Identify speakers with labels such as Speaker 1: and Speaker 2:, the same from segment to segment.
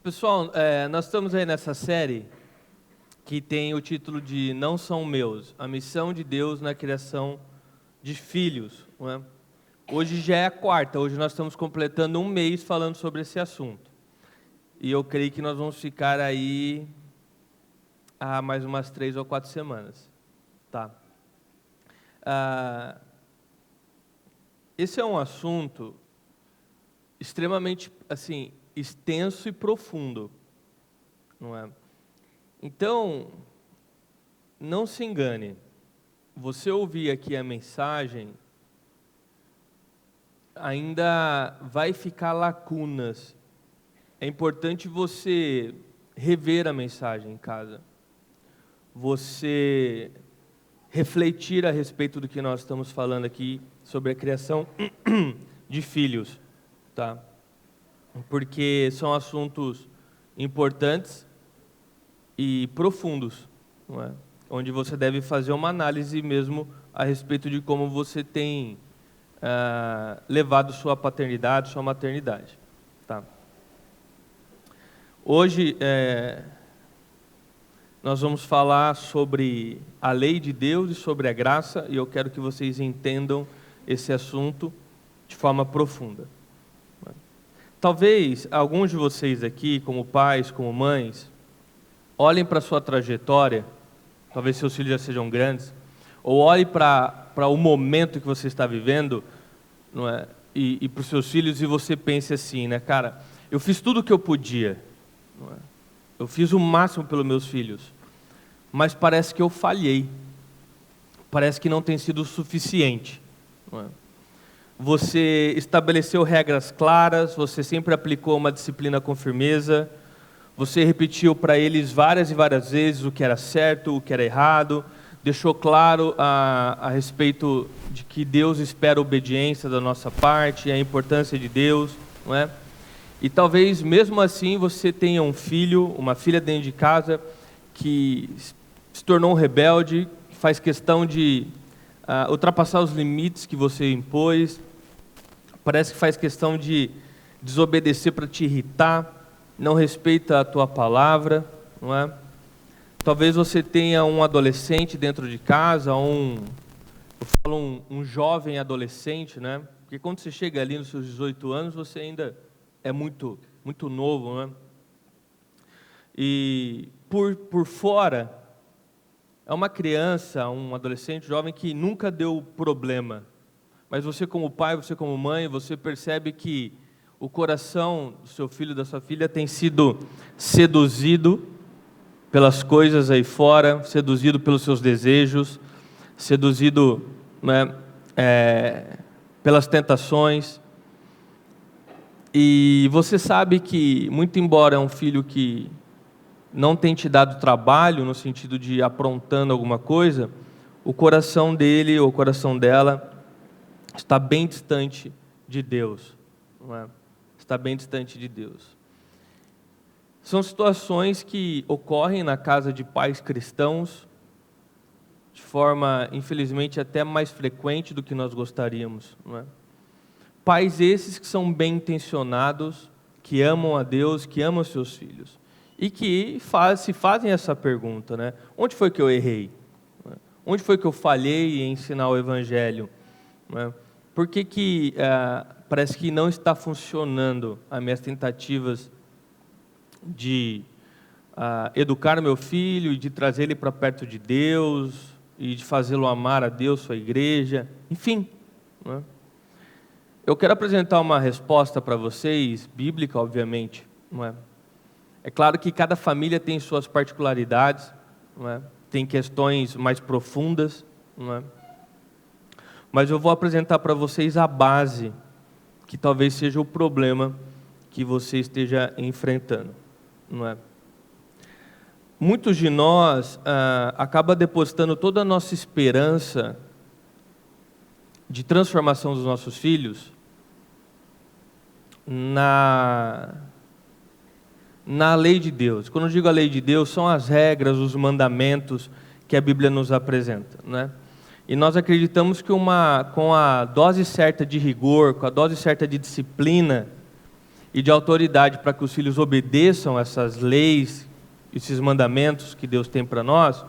Speaker 1: Pessoal, nós estamos aí nessa série que tem o título de Não São Meus, a missão de Deus na criação de filhos. Não é? Hoje já é a quarta, hoje nós estamos completando um mês falando sobre esse assunto. E eu creio que nós vamos ficar aí há mais umas 3 ou 4 semanas. Tá. Esse é um assunto extremamente, assim, extenso e profundo, não é? Então, não se engane. Você ouvir aqui a mensagem, ainda vai ficar lacunas. É importante você rever a mensagem em casa. Você refletir a respeito do que nós estamos falando aqui sobre a criação de filhos, tá? Porque são assuntos importantes e profundos, não é? Onde você deve fazer uma análise mesmo a respeito de como você tem levado sua paternidade, sua maternidade. Tá? Hoje nós vamos falar sobre a lei de Deus e sobre a graça, e eu quero que vocês entendam esse assunto de forma profunda. Talvez alguns de vocês aqui, como pais, como mães, olhem para a sua trajetória, talvez seus filhos já sejam grandes, ou olhem para o momento que você está vivendo, não é? E para os seus filhos, e você pense assim, né, cara, eu fiz tudo o que eu podia, não é? Eu fiz o máximo pelos meus filhos, mas parece que eu falhei, parece que não tem sido o suficiente, não é? Você estabeleceu regras claras, você sempre aplicou uma disciplina com firmeza, você repetiu para eles várias e várias vezes o que era certo, o que era errado, deixou claro a respeito de que Deus espera obediência da nossa parte, a importância de Deus, não é? E talvez mesmo assim você tenha um filho, uma filha dentro de casa que se tornou um rebelde, faz questão de ultrapassar os limites que você impôs, parece que faz questão de desobedecer para te irritar, não respeita a tua palavra, não é? Talvez você tenha um adolescente dentro de casa, eu falo um jovem adolescente, né? Porque quando você chega ali nos seus 18 anos, você ainda é muito, muito novo, né? E por fora, é uma criança, um adolescente, jovem que nunca deu problema. Mas você como pai, você como mãe, você percebe que o coração do seu filho, da sua filha, tem sido seduzido pelas coisas aí fora, seduzido pelos seus desejos, seduzido, né, pelas tentações. E você sabe que, muito embora é um filho que não tem te dado trabalho, no sentido de aprontando alguma coisa, o coração dele ou o coração dela está bem distante de Deus, não é? Está bem distante de Deus. São situações que ocorrem na casa de pais cristãos, de forma, infelizmente, até mais frequente do que nós gostaríamos, não é? Pais esses que são bem intencionados, que amam a Deus, que amam seus filhos, e que se fazem essa pergunta, né? Onde foi que eu errei? Onde foi que eu falhei em ensinar o Evangelho? Não é? Por que parece que não está funcionando as minhas tentativas de educar meu filho e de trazer ele para perto de Deus e de fazê-lo amar a Deus, sua igreja, enfim, não é? Eu quero apresentar uma resposta para vocês, bíblica, obviamente, não é? É claro que cada família tem suas particularidades, não é? Tem questões mais profundas, não é? Mas eu vou apresentar para vocês a base, que talvez seja o problema que você esteja enfrentando, não é? Muitos de nós acabam depositando toda a nossa esperança de transformação dos nossos filhos na lei de Deus. Quando eu digo a lei de Deus, são as regras, os mandamentos que a Bíblia nos apresenta, né? E nós acreditamos que com a dose certa de rigor, com a dose certa de disciplina, e de autoridade para que os filhos obedeçam essas leis, esses mandamentos que Deus tem para nós,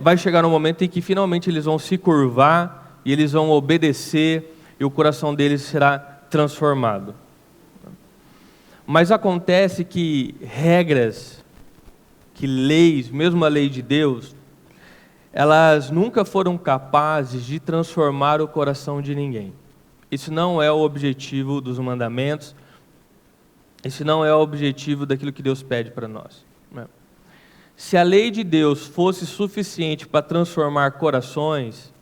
Speaker 1: vai chegar um momento em que finalmente eles vão se curvar e eles vão obedecer e o coração deles será transformado. Mas acontece que regras, que leis, mesmo a lei de Deus, elas nunca foram capazes de transformar o coração de ninguém. Isso não é o objetivo dos mandamentos, esse não é o objetivo daquilo que Deus pede para nós. Se a lei de Deus fosse suficiente para transformar corações,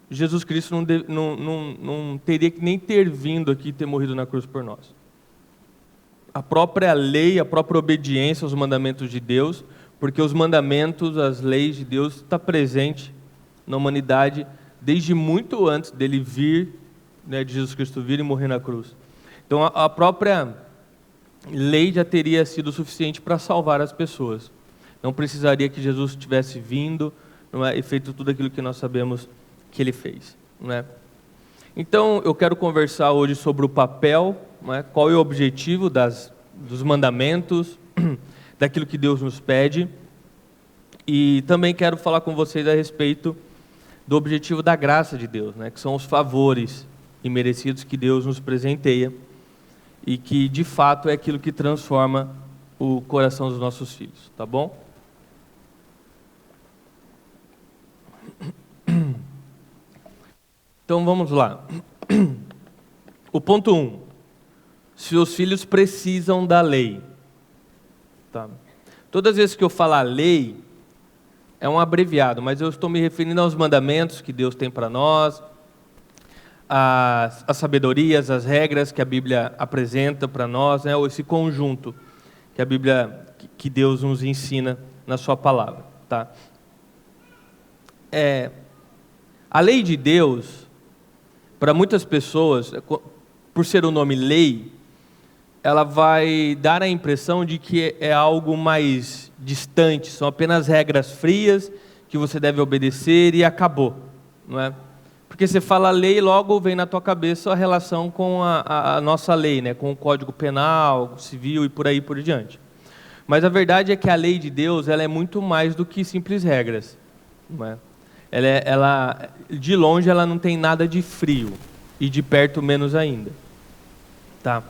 Speaker 1: Jesus Cristo não teria que nem ter vindo aqui e ter morrido na cruz por nós. A própria lei, a própria obediência aos mandamentos de Deus, porque os mandamentos, as leis de Deus está presente na humanidade desde muito antes dele vir, de Jesus Cristo vir e morrer na cruz. Então a própria lei já teria sido suficiente para salvar as pessoas. Não precisaria que Jesus tivesse vindo, e feito tudo aquilo que nós sabemos que ele fez. Então eu quero conversar hoje sobre o papel, qual é o objetivo dos mandamentos, daquilo que Deus nos pede, e também quero falar com vocês a respeito do objetivo da graça de Deus, que são os favores imerecidos que Deus nos presenteia e que de fato é aquilo que transforma o coração dos nossos filhos, tá bom? Então vamos lá. O ponto 1. Seus filhos precisam da lei. Tá. Todas as vezes que eu falar lei, é um abreviado, mas eu estou me referindo aos mandamentos que Deus tem para nós, as sabedorias, as regras que a Bíblia apresenta para nós, esse conjunto que a Bíblia, que Deus nos ensina na sua palavra. Tá? A lei de Deus, para muitas pessoas, por ser o nome lei, ela vai dar a impressão de que é algo mais distante, são apenas regras frias que você deve obedecer e acabou, não é? Porque você fala lei, logo vem na tua cabeça a relação com a nossa lei, com o Código Penal, Civil e por aí por diante. Mas a verdade é que a lei de Deus, ela é muito mais do que simples regras, não é? Ela, de longe, ela não tem nada de frio e de perto menos ainda, tá?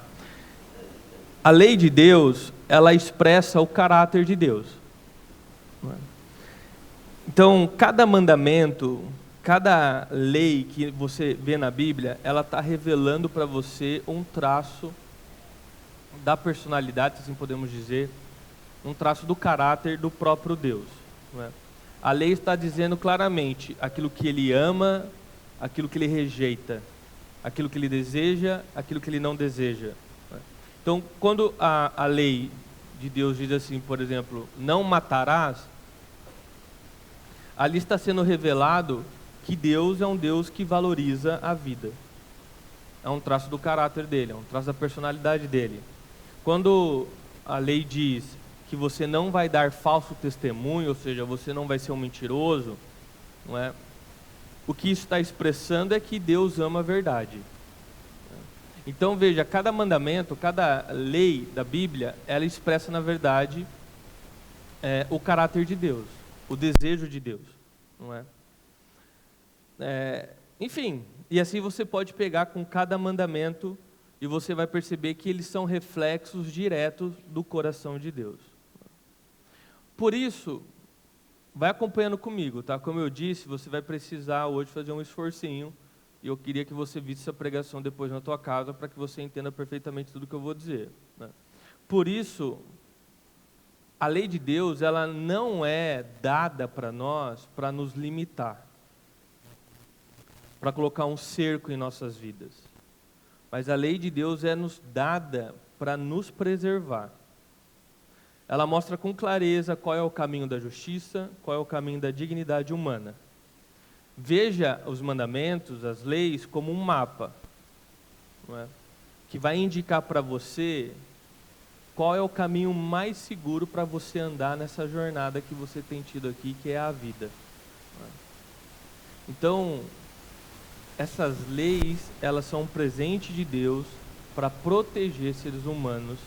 Speaker 1: A lei de Deus, ela expressa o caráter de Deus. Então, cada mandamento, cada lei que você vê na Bíblia, ela está revelando para você um traço da personalidade, assim podemos dizer, um traço do caráter do próprio Deus. A lei está dizendo claramente aquilo que ele ama, aquilo que ele rejeita, aquilo que ele deseja, aquilo que ele não deseja. Então, quando a lei de Deus diz assim, por exemplo, não matarás, ali está sendo revelado que Deus é um Deus que valoriza a vida. É um traço do caráter dele, é um traço da personalidade dele. Quando a lei diz que você não vai dar falso testemunho, ou seja, você não vai ser um mentiroso, não é? O que isso está expressando é que Deus ama a verdade. Então veja, cada mandamento, cada lei da Bíblia, ela expressa na verdade o caráter de Deus, o desejo de Deus, não é? Enfim, e assim você pode pegar com cada mandamento e você vai perceber que eles são reflexos diretos do coração de Deus. Por isso, vai acompanhando comigo, tá? Como eu disse, você vai precisar hoje fazer um esforcinho. E eu queria que você visse essa pregação depois na tua casa, para que você entenda perfeitamente tudo o que eu vou dizer. Por isso, a lei de Deus, ela não é dada para nós para nos limitar, para colocar um cerco em nossas vidas. Mas a lei de Deus é nos dada para nos preservar. Ela mostra com clareza qual é o caminho da justiça, qual é o caminho da dignidade humana. Veja os mandamentos, as leis, como um mapa, não é? Que vai indicar para você qual é o caminho mais seguro para você andar nessa jornada que você tem tido aqui, que é a vida. Não é? Então, essas leis, elas são um presente de Deus para proteger seres humanos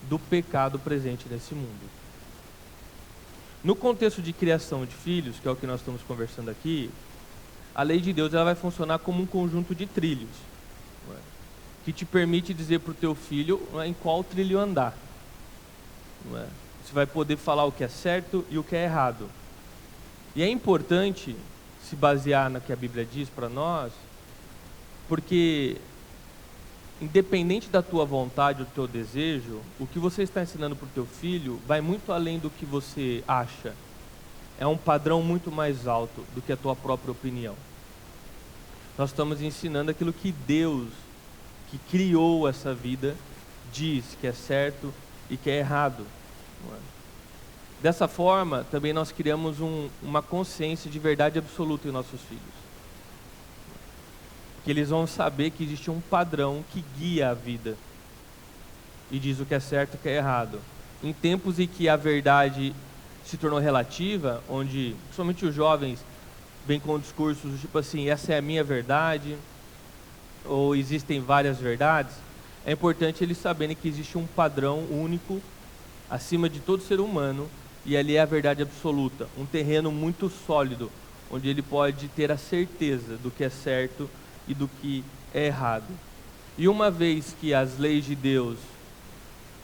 Speaker 1: do pecado presente nesse mundo. No contexto de criação de filhos, que é o que nós estamos conversando aqui, a lei de Deus ela vai funcionar como um conjunto de trilhos, que te permite dizer para o teu filho em qual trilho andar. Você vai poder falar o que é certo e o que é errado. E é importante se basear no que a Bíblia diz para nós, porque independente da tua vontade, do teu desejo, o que você está ensinando para o teu filho vai muito além do que você acha. É um padrão muito mais alto do que a tua própria opinião. Nós estamos ensinando aquilo que Deus, que criou essa vida, diz que é certo e que é errado. Dessa forma, também nós criamos uma consciência de verdade absoluta em nossos filhos. Que eles vão saber que existe um padrão que guia a vida e diz o que é certo e o que é errado. Em tempos em que a verdade se tornou relativa, onde principalmente os jovens vêm com discursos do tipo assim, essa é a minha verdade, ou existem várias verdades, é importante eles saberem que existe um padrão único acima de todo ser humano, e ali é a verdade absoluta, um terreno muito sólido, onde ele pode ter a certeza do que é certo e do que é errado. E uma vez que as leis de Deus,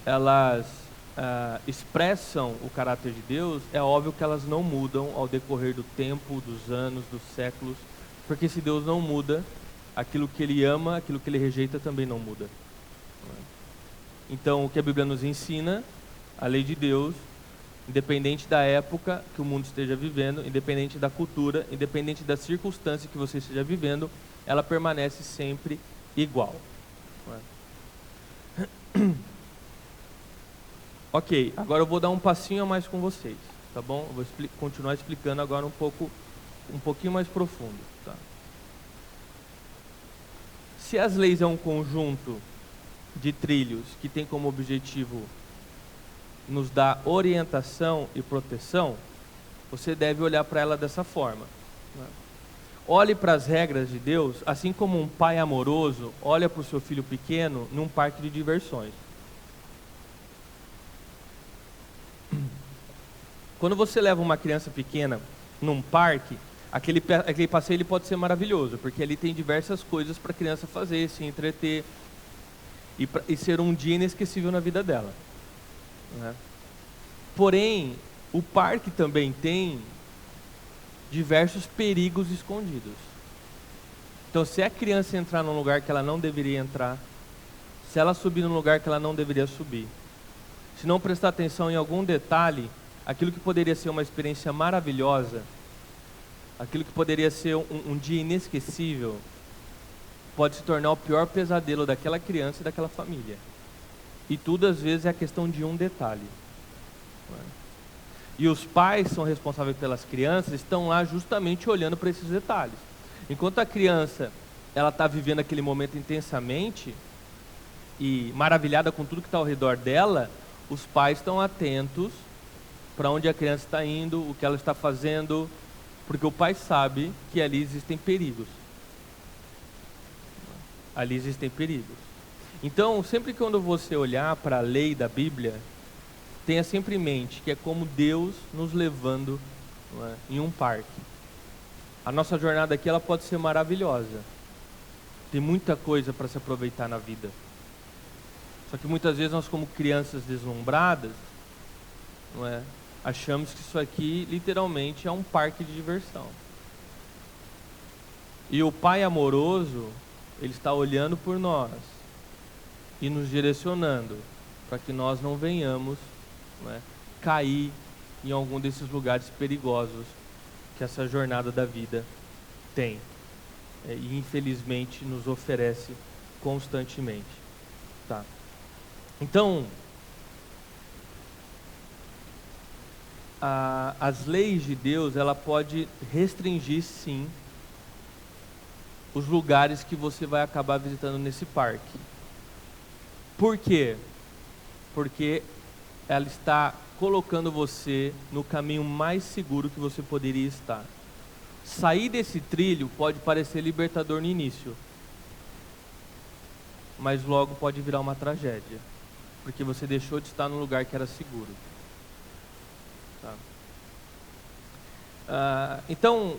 Speaker 1: elas expressam o caráter de Deus, é óbvio que elas não mudam ao decorrer do tempo, dos anos, dos séculos, porque se Deus não muda, aquilo que Ele ama, aquilo que Ele rejeita também não muda. Então, o que a Bíblia nos ensina, a lei de Deus, independente da época que o mundo esteja vivendo, independente da cultura, independente da circunstância que você esteja vivendo, ela permanece sempre igual. Ok, agora eu vou dar um passinho a mais com vocês, tá bom? Eu vou continuar explicando agora um pouquinho mais profundo, tá? Se as leis é um conjunto de trilhos que tem como objetivo nos dar orientação e proteção, você deve olhar para ela dessa forma. Olhe para as regras de Deus, assim como um pai amoroso olha para o seu filho pequeno num parque de diversões. Quando você leva uma criança pequena num parque, aquele passeio ele pode ser maravilhoso, porque ali tem diversas coisas para a criança fazer, se entreter e ser um dia inesquecível na vida dela. Porém, o parque também tem diversos perigos escondidos. Então, se a criança entrar num lugar que ela não deveria entrar, se ela subir num lugar que ela não deveria subir, se não prestar atenção em algum detalhe, aquilo que poderia ser uma experiência maravilhosa, aquilo que poderia ser um dia inesquecível, pode se tornar o pior pesadelo daquela criança e daquela família. E tudo às vezes é a questão de um detalhe. E os pais são responsáveis pelas crianças, estão lá justamente olhando para esses detalhes. Enquanto a criança ela está vivendo aquele momento intensamente e maravilhada com tudo que está ao redor dela, os pais estão atentos para onde a criança está indo, o que ela está fazendo, porque o pai sabe que ali existem perigos. Ali existem perigos. Então, sempre que quando você olhar para a lei da Bíblia, tenha sempre em mente que é como Deus nos levando, em um parque. A nossa jornada aqui ela pode ser maravilhosa. Tem muita coisa para se aproveitar na vida. Só que muitas vezes nós, como crianças deslumbradas, achamos que isso aqui literalmente é um parque de diversão. E o Pai amoroso, Ele está olhando por nós e nos direcionando para que nós não venhamos cair em algum desses lugares perigosos que essa jornada da vida tem e infelizmente nos oferece constantemente, tá? Então, as leis de Deus, ela pode restringir sim os lugares que você vai acabar visitando nesse parque. Por quê? Porque ela está colocando você no caminho mais seguro que você poderia estar. sair desse trilho pode parecer libertador no início, mas logo pode virar uma tragédia, porque você deixou de estar num lugar que era seguro. Tá? Então,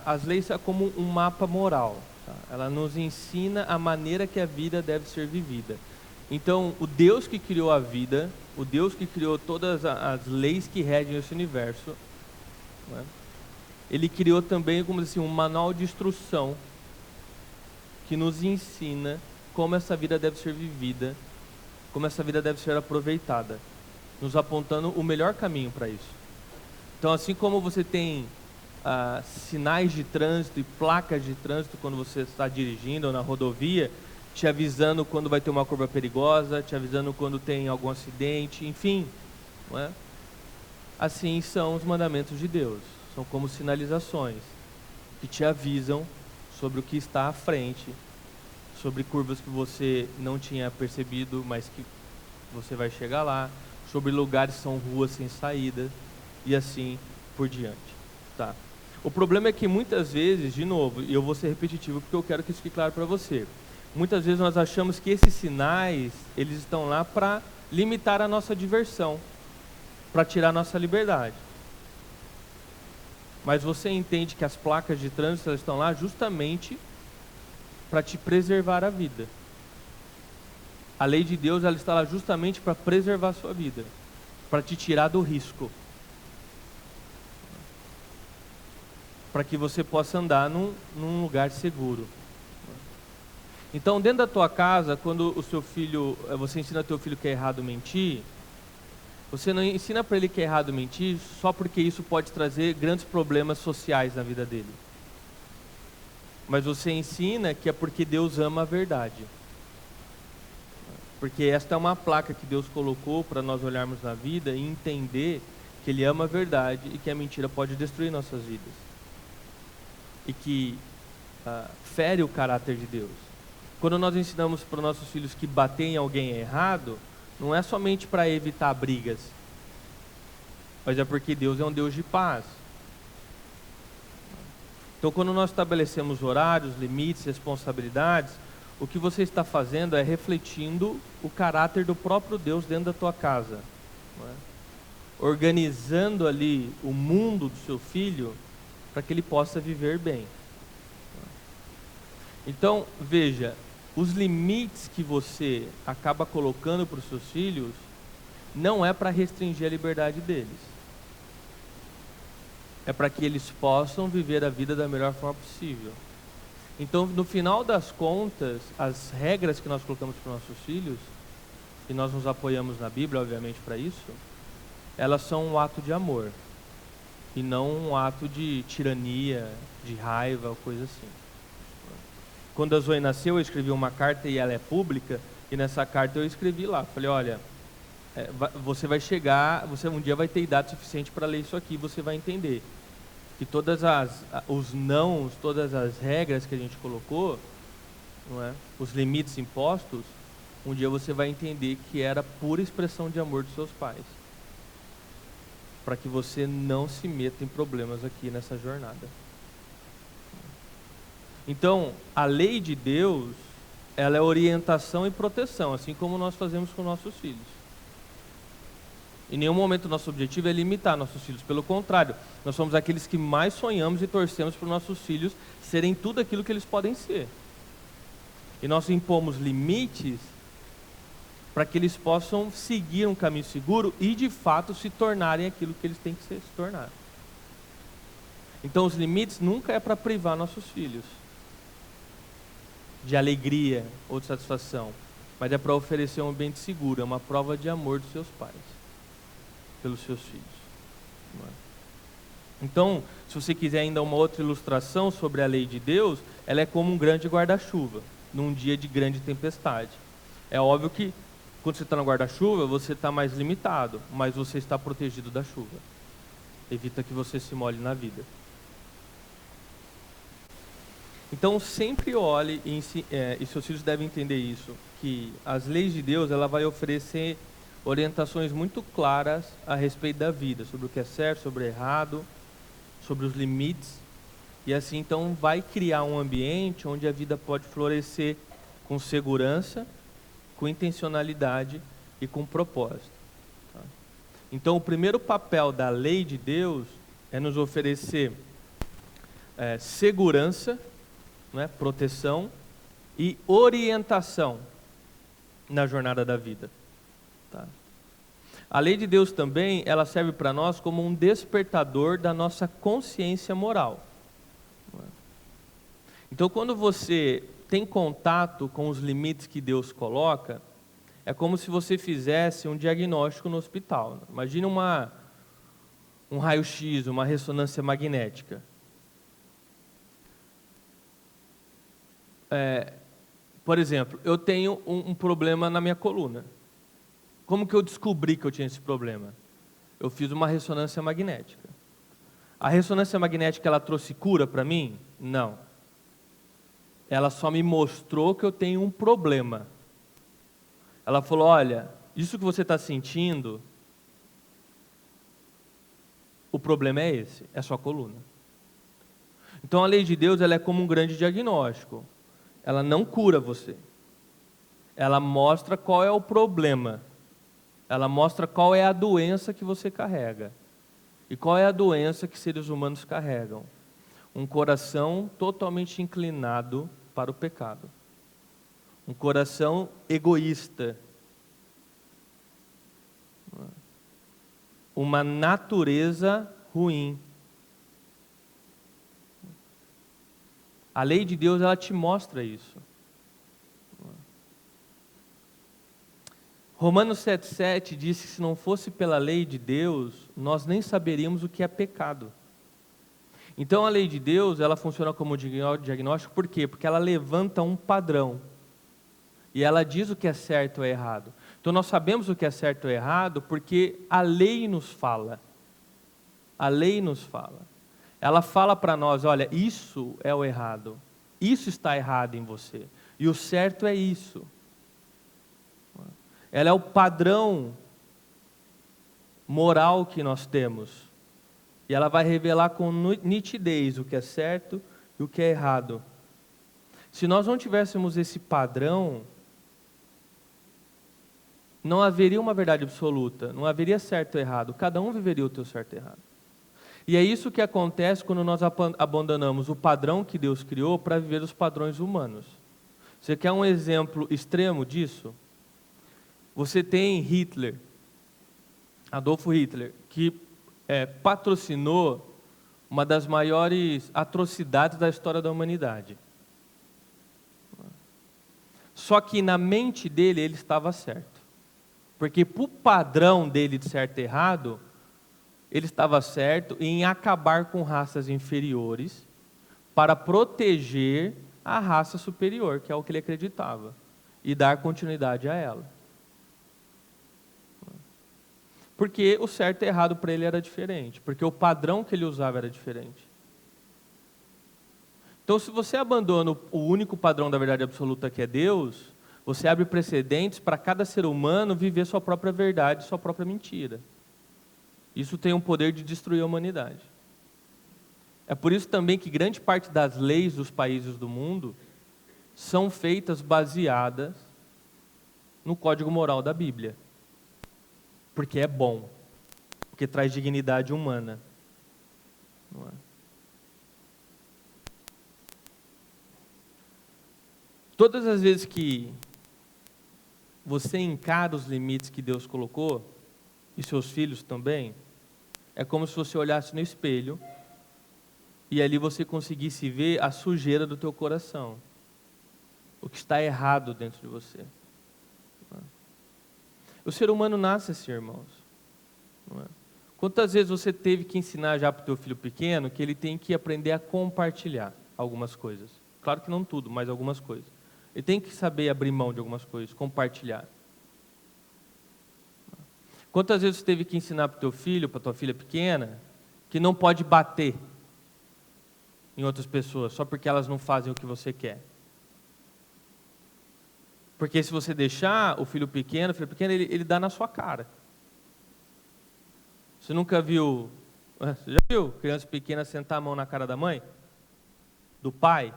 Speaker 1: as leis são como um mapa moral. Tá? Ela nos ensina a maneira que a vida deve ser vivida. Então, o Deus que criou a vida, o Deus que criou todas as leis que regem esse universo, né? Ele criou também, como assim, um manual de instrução que nos ensina como essa vida deve ser vivida, como essa vida deve ser aproveitada, nos apontando o melhor caminho para isso. Então, assim como você tem sinais de trânsito e placas de trânsito quando você está dirigindo ou na rodovia, te avisando quando vai ter uma curva perigosa, te avisando quando tem algum acidente, enfim, não é? Assim são os mandamentos de Deus, são como sinalizações que te avisam sobre o que está à frente, sobre curvas que você não tinha percebido, mas que você vai chegar lá, sobre lugares que são ruas sem saída e assim por diante, tá? O problema é que muitas vezes, de novo, e eu vou ser repetitivo porque eu quero que isso fique claro para você, muitas vezes nós achamos que esses sinais, eles estão lá para limitar a nossa diversão, para tirar a nossa liberdade. Mas você entende que as placas de trânsito elas estão lá justamente para te preservar a vida. A lei de Deus ela está lá justamente para preservar a sua vida, para te tirar do risco, para que você possa andar num lugar seguro. Então, dentro da tua casa, quando o seu filho, você ensina teu filho que é errado mentir, você não ensina para ele que é errado mentir só porque isso pode trazer grandes problemas sociais na vida dele. Mas você ensina que é porque Deus ama a verdade. Porque esta é uma placa que Deus colocou para nós olharmos na vida e entender que Ele ama a verdade e que a mentira pode destruir nossas vidas. E que fere o caráter de Deus. Quando nós ensinamos para os nossos filhos que bater em alguém é errado, não é somente para evitar brigas, mas é porque Deus é um Deus de paz. Então, quando nós estabelecemos horários, limites, responsabilidades, o que você está fazendo é refletindo o caráter do próprio Deus dentro da tua casa, não é? Organizando ali o mundo do seu filho para que ele possa viver bem. Então, veja, os limites que você acaba colocando para os seus filhos não é para restringir a liberdade deles. É para que eles possam viver a vida da melhor forma possível. Então, no final das contas, as regras que nós colocamos para os nossos filhos, e nós nos apoiamos na Bíblia, obviamente, para isso, elas são um ato de amor, e não um ato de tirania, de raiva, ou coisa assim. Quando a Zoe nasceu, eu escrevi uma carta e ela é pública, e nessa carta eu escrevi lá, falei, olha, você vai chegar, você um dia vai ter idade suficiente para ler isso aqui, você vai entender que os nãos, todas as regras que a gente colocou, não é? Os limites impostos, um dia você vai entender que era pura expressão de amor dos seus pais, para que você não se meta em problemas aqui nessa jornada. Então, a lei de Deus, ela é orientação e proteção, assim como nós fazemos com nossos filhos. Em nenhum momento o nosso objetivo é limitar nossos filhos, pelo contrário, nós somos aqueles que mais sonhamos e torcemos para os nossos filhos serem tudo aquilo que eles podem ser. E nós impomos limites para que eles possam seguir um caminho seguro e de fato se tornarem aquilo que eles têm que se tornar. Então os limites nunca é para privar nossos filhos de alegria ou de satisfação, mas é para oferecer um ambiente seguro, é uma prova de amor dos seus pais pelos seus filhos. Então, se você quiser ainda uma outra ilustração sobre a lei de Deus, ela é como um grande guarda-chuva num dia de grande tempestade. É óbvio que quando você está no guarda-chuva, você está mais limitado, mas você está protegido da chuva. Evita que você se molhe na vida. Então, sempre olhe, e seus filhos devem entender isso, que as leis de Deus, ela vai oferecer orientações muito claras a respeito da vida, sobre o que é certo, sobre o errado, sobre os limites, e assim então vai criar um ambiente onde a vida pode florescer com segurança, com intencionalidade e com propósito. Tá? Então o primeiro papel da lei de Deus é nos oferecer segurança, né, proteção e orientação na jornada da vida. Tá? A lei de Deus também, ela serve para nós como um despertador da nossa consciência moral. Então, quando você tem contato com os limites que Deus coloca, é como se você fizesse um diagnóstico no hospital. Imagina um raio-x, uma ressonância magnética. Por exemplo, eu tenho um problema na minha coluna. Como que eu descobri que eu tinha esse problema? Eu fiz uma ressonância magnética. A ressonância magnética, ela trouxe cura para mim? Não. Ela só me mostrou que eu tenho um problema. Ela falou, olha, isso que você está sentindo, o problema é esse, é sua coluna. Então a lei de Deus, ela é como um grande diagnóstico. Ela não cura você. Ela mostra qual é o problema. Ela mostra qual é a doença que você carrega. E qual é a doença que seres humanos carregam? Um coração totalmente inclinado para o pecado. Um coração egoísta. Uma natureza ruim. A lei de Deus, ela te mostra isso. Romanos 7,7 diz que se não fosse pela lei de Deus, nós nem saberíamos o que é pecado. Então a lei de Deus, ela funciona como diagnóstico, por quê? Porque ela levanta um padrão. E ela diz o que é certo ou errado. Então nós sabemos o que é certo ou errado porque a lei nos fala. A lei nos fala. Ela fala para nós, olha, isso é o errado. Isso está errado em você. E o certo é isso. Ela é o padrão moral que nós temos. E ela vai revelar com nitidez o que é certo e o que é errado. Se nós não tivéssemos esse padrão, não haveria uma verdade absoluta, não haveria certo ou errado. Cada um viveria o teu certo e errado. E é isso que acontece quando nós abandonamos o padrão que Deus criou para viver os padrões humanos. Você quer um exemplo extremo disso? Você tem Hitler, Adolfo Hitler, que patrocinou uma das maiores atrocidades da história da humanidade. Só que na mente dele ele estava certo. Porque para o padrão dele de certo e errado, ele estava certo em acabar com raças inferiores para proteger a raça superior, que é o que ele acreditava, e dar continuidade a ela. Porque o certo e errado para ele era diferente, porque o padrão que ele usava era diferente. Então, se você abandona o único padrão da verdade absoluta que é Deus, você abre precedentes para cada ser humano viver sua própria verdade, sua própria mentira. Isso tem o poder de destruir a humanidade. É por isso também que grande parte das leis dos países do mundo são feitas baseadas no código moral da Bíblia. Porque é bom, porque traz dignidade humana. Não é? Todas as vezes que você encara os limites que Deus colocou, e seus filhos também, é como se você olhasse no espelho e ali você conseguisse ver a sujeira do teu coração, o que está errado dentro de você. O ser humano nasce assim, irmãos. Não é? Quantas vezes você teve que ensinar já para o teu filho pequeno que ele tem que aprender a compartilhar algumas coisas? Claro que não tudo, mas algumas coisas. Ele tem que saber abrir mão de algumas coisas, compartilhar. Quantas vezes você teve que ensinar para o teu filho, para a tua filha pequena, que não pode bater em outras pessoas só porque elas não fazem o que você quer? Porque se você deixar o filho pequeno, ele dá na sua cara. Você nunca viu Você já viu criança pequena sentar a mão na cara da mãe? Do pai?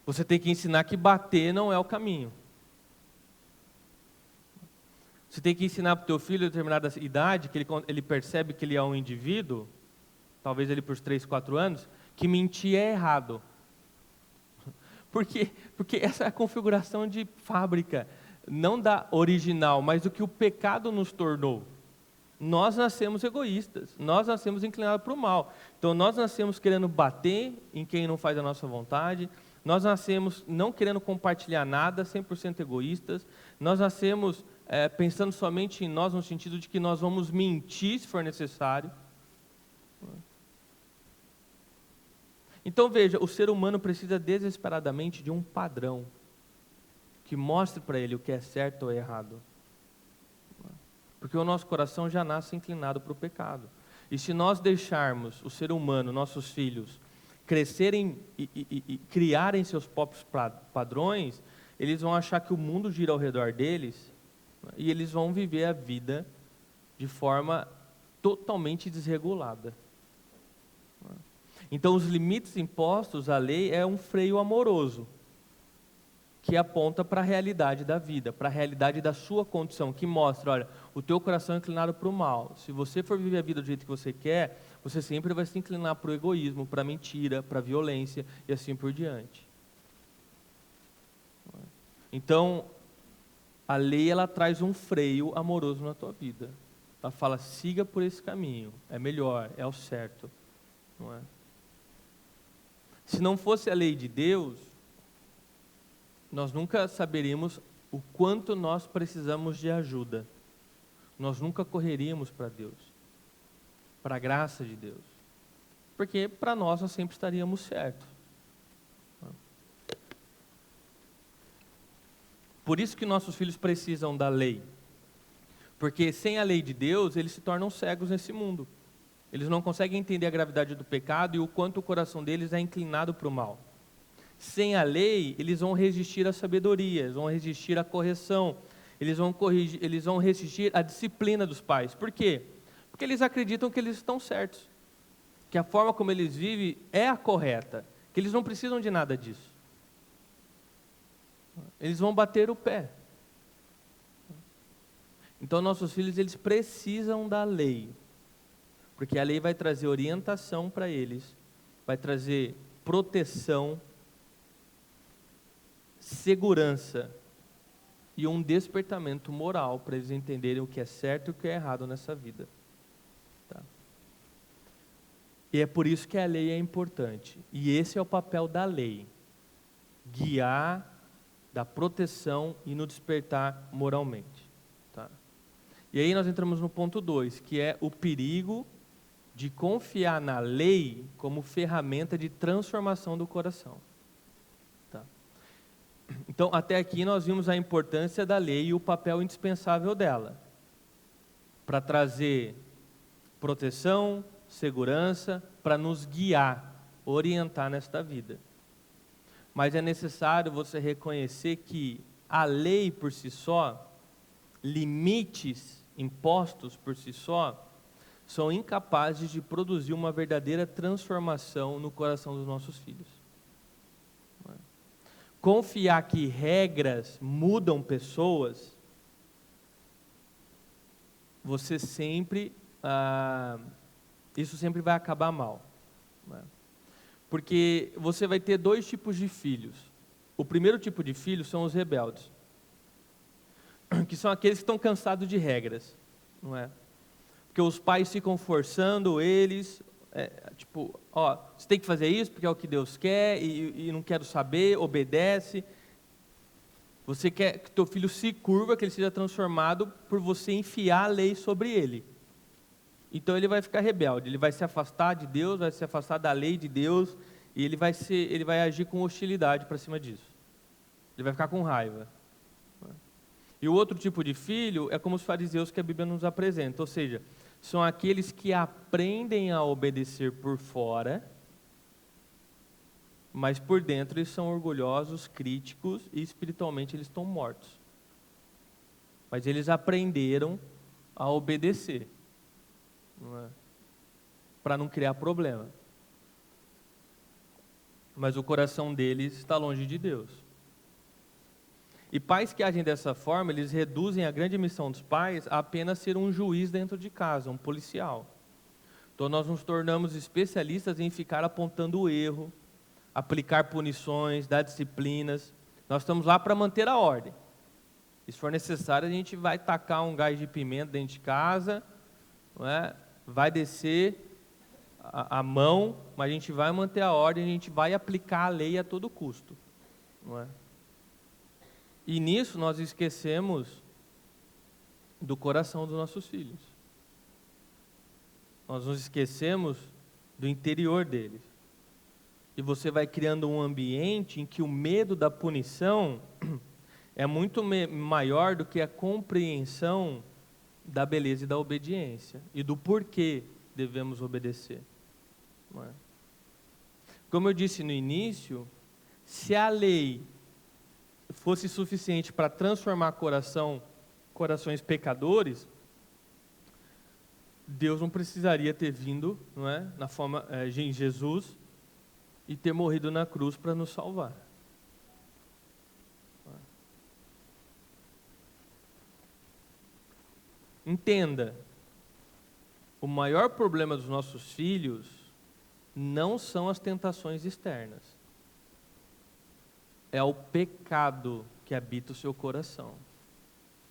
Speaker 1: Você tem que ensinar que bater não é o caminho. Você tem que ensinar para o teu filho, a determinada idade, que ele percebe que ele é um indivíduo, talvez ele por uns 3, 4 anos, que mentir é errado. Porque essa é a configuração de fábrica, não da original, mas do que o pecado nos tornou. Nós nascemos egoístas, nós nascemos inclinados para o mal. Então nós nascemos querendo bater em quem não faz a nossa vontade, nós nascemos não querendo compartilhar nada, 100% egoístas, nós nascemos pensando somente em nós, no sentido de que nós vamos mentir se for necessário. Então veja, o ser humano precisa desesperadamente de um padrão que mostre para ele o que é certo ou errado. Porque o nosso coração já nasce inclinado para o pecado. E se nós deixarmos o ser humano, nossos filhos, crescerem e criarem seus próprios padrões, eles vão achar que o mundo gira ao redor deles, né, e eles vão viver a vida de forma totalmente desregulada. Então, os limites impostos à lei é um freio amoroso, que aponta para a realidade da vida, para a realidade da sua condição, que mostra, olha, o teu coração é inclinado para o mal. Se você for viver a vida do jeito que você quer, você sempre vai se inclinar para o egoísmo, para a mentira, para a violência e assim por diante. Então, a lei, ela traz um freio amoroso na tua vida. Ela fala, siga por esse caminho, é melhor, é o certo. Não é? Se não fosse a lei de Deus, nós nunca saberíamos o quanto nós precisamos de ajuda. Nós nunca correríamos para Deus, para a graça de Deus. Porque para nós sempre estaríamos certos. Por isso que nossos filhos precisam da lei. Porque sem a lei de Deus, eles se tornam cegos nesse mundo. Eles não conseguem entender a gravidade do pecado e o quanto o coração deles é inclinado para o mal. Sem a lei, eles vão resistir à sabedoria, eles vão resistir à correção, eles vão resistir à disciplina dos pais. Por quê? Porque eles acreditam que eles estão certos, que a forma como eles vivem é a correta, que eles não precisam de nada disso. Eles vão bater o pé. Então, nossos filhos, eles precisam da lei, porque a lei vai trazer orientação para eles, vai trazer proteção, segurança e um despertamento moral para eles entenderem o que é certo e o que é errado nessa vida. Tá? E é por isso que a lei é importante. E esse é o papel da lei: guiar, dar proteção e nos despertar moralmente. Tá? E aí nós entramos no ponto 2, que é o perigo de confiar na lei como ferramenta de transformação do coração. Tá? Então, até aqui nós vimos a importância da lei e o papel indispensável dela para trazer proteção, segurança, para nos guiar, orientar nesta vida. Mas é necessário você reconhecer que a lei por si só, limites impostos por si só, são incapazes de produzir uma verdadeira transformação no coração dos nossos filhos. Confiar que regras mudam pessoas, você sempre, isso sempre vai acabar mal. Porque você vai ter 2 tipos de filhos. O primeiro tipo de filhos são os rebeldes, que são aqueles que estão cansados de regras, não é? Porque os pais ficam forçando eles, tipo, ó, você tem que fazer isso porque é o que Deus quer e não quero saber, obedece. Você quer que teu filho se curva, que ele seja transformado por você enfiar a lei sobre ele. Então ele vai ficar rebelde, ele vai se afastar de Deus, vai se afastar da lei de Deus e ele vai agir com hostilidade para cima disso. Ele vai ficar com raiva. E o outro tipo de filho é como os fariseus que a Bíblia nos apresenta, ou seja, são aqueles que aprendem a obedecer por fora, mas por dentro eles são orgulhosos, críticos e espiritualmente eles estão mortos. Mas eles aprenderam a obedecer. não é? Para não criar problema. Mas o coração deles está longe de Deus. E pais que agem dessa forma, eles reduzem a grande missão dos pais a apenas ser um juiz dentro de casa, um policial. Então nós nos tornamos especialistas em ficar apontando o erro, aplicar punições, dar disciplinas. Nós estamos lá para manter a ordem. E se for necessário, a gente vai tacar um gás de pimenta dentro de casa, não é? Vai descer a mão, mas a gente vai manter a ordem, a gente vai aplicar a lei a todo custo, não é? E nisso nós esquecemos do coração dos nossos filhos. Nós nos esquecemos do interior deles. E você vai criando um ambiente em que o medo da punição é muito maior do que a compreensão da beleza e da obediência e do porquê devemos obedecer. Não é? Como eu disse no início, se a lei fosse suficiente para transformar corações pecadores, Deus não precisaria ter vindo, não é, na forma em Jesus e ter morrido na cruz para nos salvar. Entenda, o maior problema dos nossos filhos não são as tentações externas. É o pecado que habita o seu coração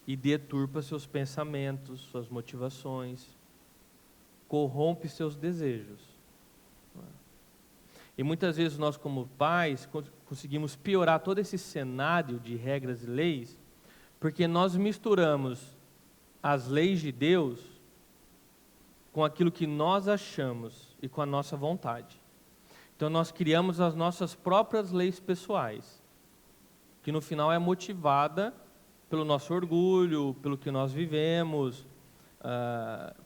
Speaker 1: e deturpa seus pensamentos, suas motivações, corrompe seus desejos. E muitas vezes nós, como pais, conseguimos piorar todo esse cenário de regras e leis, porque nós misturamos as leis de Deus com aquilo que nós achamos e com a nossa vontade. Então nós criamos as nossas próprias leis pessoais, que no final é motivada pelo nosso orgulho, pelo que nós vivemos,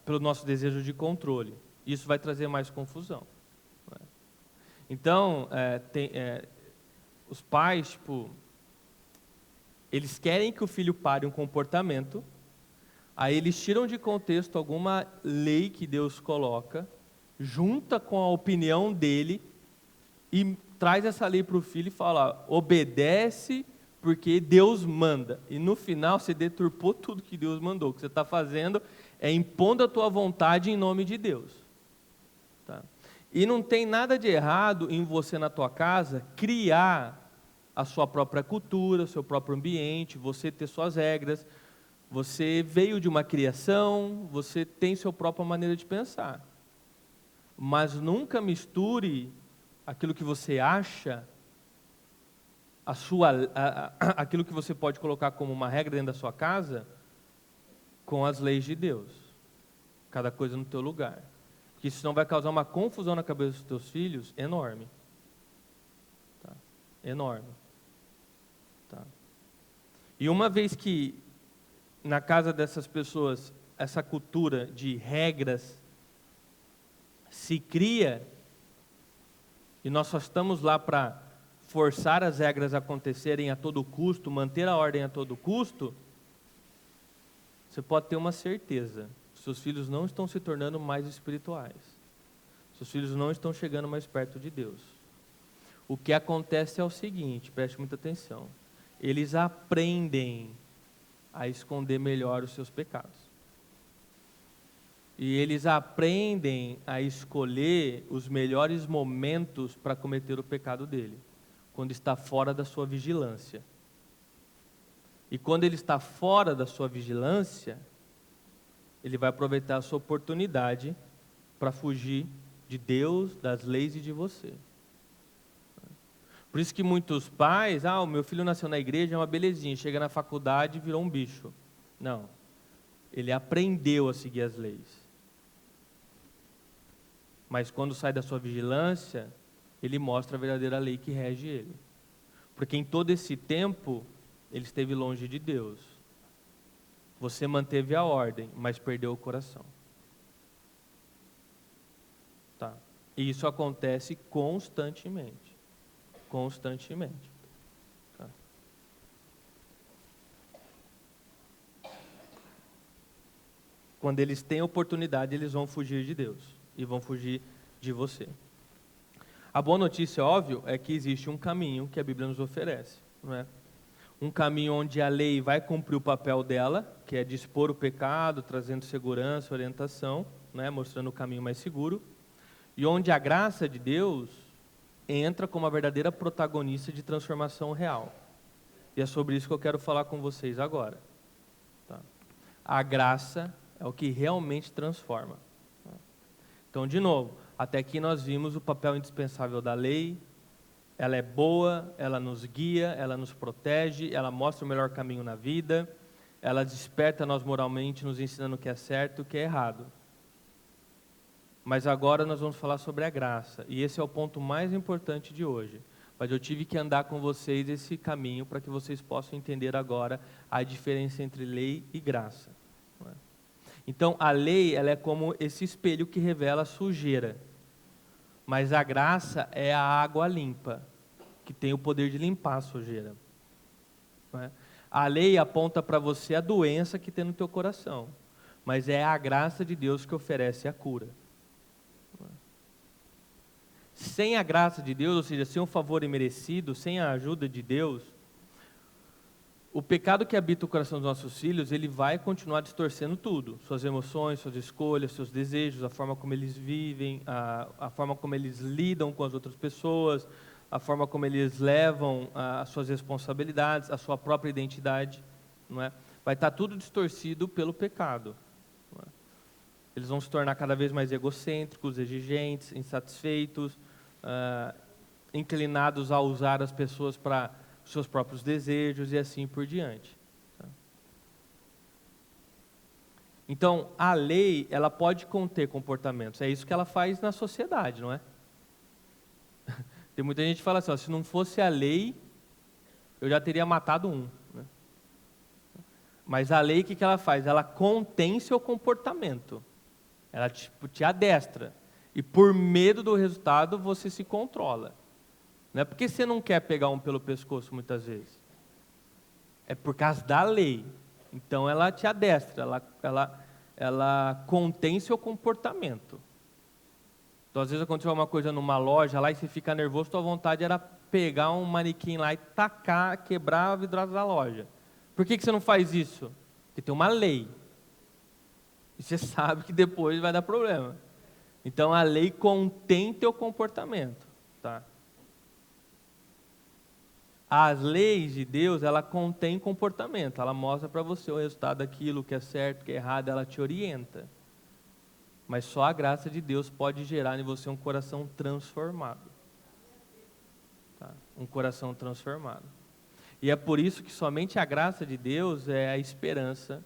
Speaker 1: pelo nosso desejo de controle. Isso vai trazer mais confusão. Então, os pais, eles querem que o filho pare um comportamento, aí eles tiram de contexto alguma lei que Deus coloca, junta com a opinião dele e traz essa lei para o filho e fala, obedece porque Deus manda. E no final você deturpou tudo que Deus mandou. O que você está fazendo é impondo a tua vontade em nome de Deus. Tá? E não tem nada de errado em você na tua casa criar a sua própria cultura, o seu próprio ambiente, você ter suas regras. Você veio de uma criação, você tem sua própria maneira de pensar. Mas nunca misture aquilo que você acha, aquilo que você pode colocar como uma regra dentro da sua casa, com as leis de Deus. Cada coisa no teu lugar. Porque senão vai causar uma confusão na cabeça dos teus filhos enorme. Tá? Enorme. Tá? E uma vez que na casa dessas pessoas essa cultura de regras se cria, e nós só estamos lá para forçar as regras a acontecerem a todo custo, manter a ordem a todo custo, você pode ter uma certeza, seus filhos não estão se tornando mais espirituais, seus filhos não estão chegando mais perto de Deus. O que acontece é o seguinte, preste muita atenção, eles aprendem a esconder melhor os seus pecados. E eles aprendem a escolher os melhores momentos para cometer o pecado dele, quando está fora da sua vigilância. E quando ele está fora da sua vigilância, ele vai aproveitar a sua oportunidade para fugir de Deus, das leis e de você. Por isso que muitos pais, o meu filho nasceu na igreja, é uma belezinha, chega na faculdade e virou um bicho. Não, ele aprendeu a seguir as leis. Mas quando sai da sua vigilância, ele mostra a verdadeira lei que rege ele. Porque em todo esse tempo, ele esteve longe de Deus. Você manteve a ordem, mas perdeu o coração. Tá? E isso acontece constantemente. Constantemente. Tá? quando eles têm oportunidade, eles vão fugir de Deus e vão fugir de você. A boa notícia, óbvio, é que existe um caminho que a Bíblia nos oferece, não é? Um caminho onde a lei vai cumprir o papel dela, que é dispor o pecado, trazendo segurança, orientação, né, mostrando o caminho mais seguro, e onde a graça de Deus entra como a verdadeira protagonista de transformação real. E é sobre isso que eu quero falar com vocês agora. Tá? A graça é o que realmente transforma. Então, de novo, até aqui nós vimos o papel indispensável da lei. Ela é boa, ela nos guia, ela nos protege, ela mostra o melhor caminho na vida, ela desperta nós moralmente, nos ensinando o que é certo e o que é errado. Mas agora nós vamos falar sobre a graça, e esse é o ponto mais importante de hoje. Mas eu tive que andar com vocês esse caminho para que vocês possam entender agora a diferença entre lei e graça. Então, a lei, ela é como esse espelho que revela a sujeira, mas a graça é a água limpa, que tem o poder de limpar a sujeira. A lei aponta para você a doença que tem no teu coração, mas é a graça de Deus que oferece a cura. Sem a graça de Deus, ou seja, sem um favor imerecido, sem a ajuda de Deus, o pecado que habita o coração dos nossos filhos, ele vai continuar distorcendo tudo. Suas emoções, suas escolhas, seus desejos, a forma como eles vivem, a forma como eles lidam com as outras pessoas, a forma como eles levam as suas responsabilidades, a sua própria identidade. Não é? Vai estar tudo distorcido pelo pecado. Não é? Eles vão se tornar cada vez mais egocêntricos, exigentes, insatisfeitos, inclinados a usar as pessoas para seus próprios desejos e assim por diante. Então, a lei, ela pode conter comportamentos. É isso que ela faz na sociedade, não é? Tem muita gente que fala assim, ó, se não fosse a lei, eu já teria matado um. Né? Mas a lei, o que ela faz? Ela contém seu comportamento. Ela te adestra. E por medo do resultado, você se controla. Não é porque você não quer pegar um pelo pescoço muitas vezes. É por causa da lei. Então ela te adestra, ela contém seu comportamento. Então às vezes aconteceu uma coisa numa loja lá e você fica nervoso, tua vontade era pegar um manequim lá e tacar, quebrar a vidraça da loja. Por que você não faz isso? Porque tem uma lei. E você sabe que depois vai dar problema. Então a lei contém teu comportamento. Tá? As leis de Deus, ela contém comportamento, ela mostra para você o resultado daquilo, o que é certo, o que é errado, ela te orienta. Mas só a graça de Deus pode gerar em você um coração transformado. Tá? Um coração transformado. E é por isso que somente a graça de Deus é a esperança